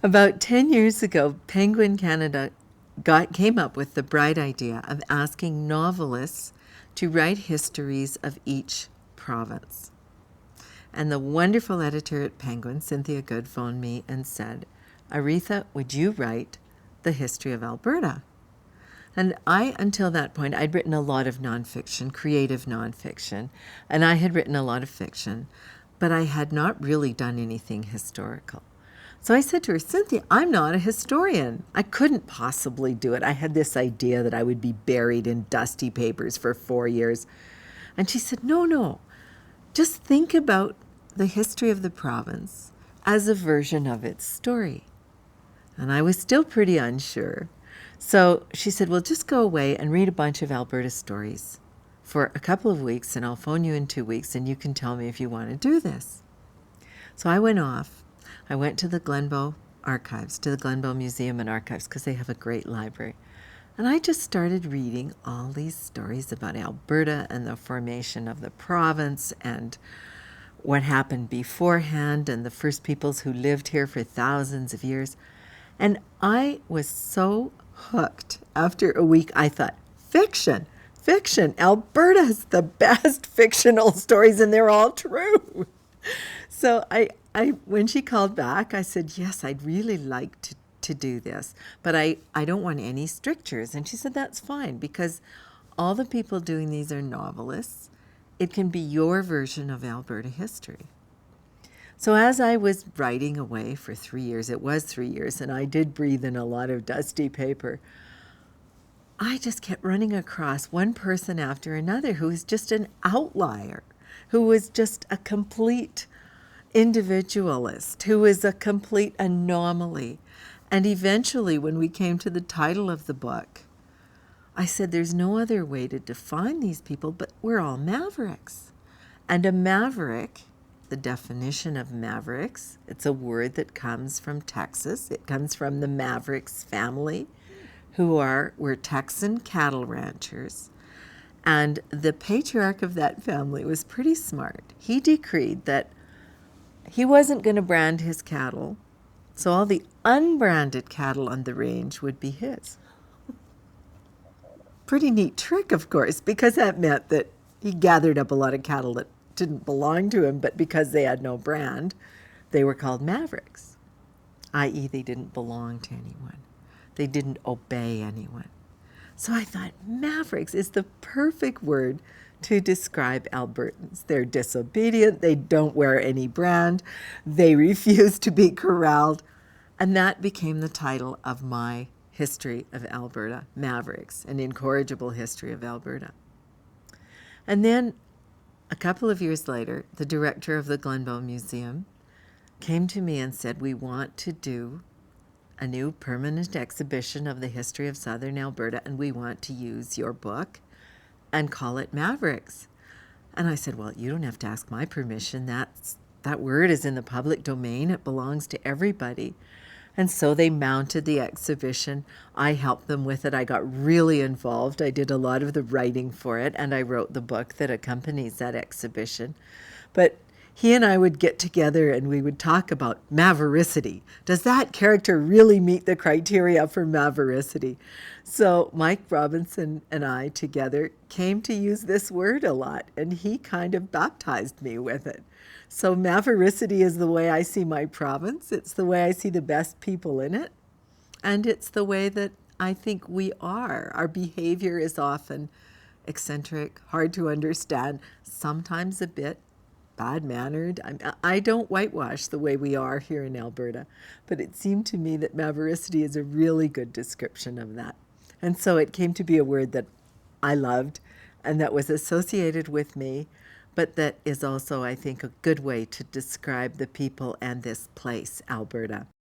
About 10 years ago, Penguin Canada came up with the bright idea of asking novelists to write histories of each province. And the wonderful editor at Penguin, Cynthia Good, phoned me and said, Aritha, would you write the history of Alberta? And until that point, I'd written a lot of nonfiction, creative nonfiction, and I had written a lot of fiction, but I had not really done anything historical. So I said to her, Cynthia, I'm not a historian. I couldn't possibly do it. I had this idea that I would be buried in dusty papers for 4 years. And she said, no, just think about the history of the province as a version of its story. And I was still pretty unsure. So she said, well, just go away and read a bunch of Alberta stories for a couple of weeks, and I'll phone you in 2 weeks, and you can tell me if you want to do this. So I went off. I went to the Glenbow Archives, to the Glenbow Museum and Archives, because they have a great library. And I just started reading all these stories about Alberta and the formation of the province and what happened beforehand and the first peoples who lived here for thousands of years. And I was so hooked. After a week, I thought, fiction. Alberta has the best fictional stories, and they're all true. So when she called back, I said, yes, I'd really like to do this, but I don't want any strictures. And she said, that's fine, because all the people doing these are novelists. It can be your version of Alberta history. So as I was writing away for 3 years, it was 3 years, and I did breathe in a lot of dusty paper, I just kept running across one person after another who was just an outlier, who was just a complete individualist, who was a complete anomaly. And eventually, when we came to the title of the book, I said, there's no other way to define these people, but we're all mavericks. And a maverick, the definition of mavericks, it's a word that comes from Texas. It comes from the Mavericks family, who were Texan cattle ranchers. And the patriarch of that family was pretty smart. He decreed that he wasn't going to brand his cattle, so all the unbranded cattle on the range would be his. Pretty neat trick, of course, because that meant that he gathered up a lot of cattle that didn't belong to him, but because they had no brand, they were called mavericks, i.e. they didn't belong to anyone. They didn't obey anyone. So I thought, mavericks is the perfect word to describe Albertans. They're disobedient, they don't wear any brand, they refuse to be corralled, and that became the title of my history of Alberta, Mavericks, an incorrigible history of Alberta. And then a couple of years later, the director of the Glenbow Museum came to me and said, we want to do a new permanent exhibition of the history of Southern Alberta, and we want to use your book and call it Mavericks. And I said, well, you don't have to ask my permission. That word is in the public domain. It belongs to everybody. And so they mounted the exhibition. I helped them with it. I got really involved. I did a lot of the writing for it, and I wrote the book that accompanies that exhibition. But he and I would get together and we would talk about Mavericity. Does that character really meet the criteria for Mavericity? So Mike Robinson and I together came to use this word a lot, and he kind of baptized me with it. So Mavericity is the way I see my province. It's the way I see the best people in it. And it's the way that I think we are. Our behavior is often eccentric, hard to understand, sometimes a bit bad-mannered. I don't whitewash the way we are here in Alberta, but it seemed to me that Mavericity is a really good description of that. And so it came to be a word that I loved and that was associated with me, but that is also, I think, a good way to describe the people and this place, Alberta.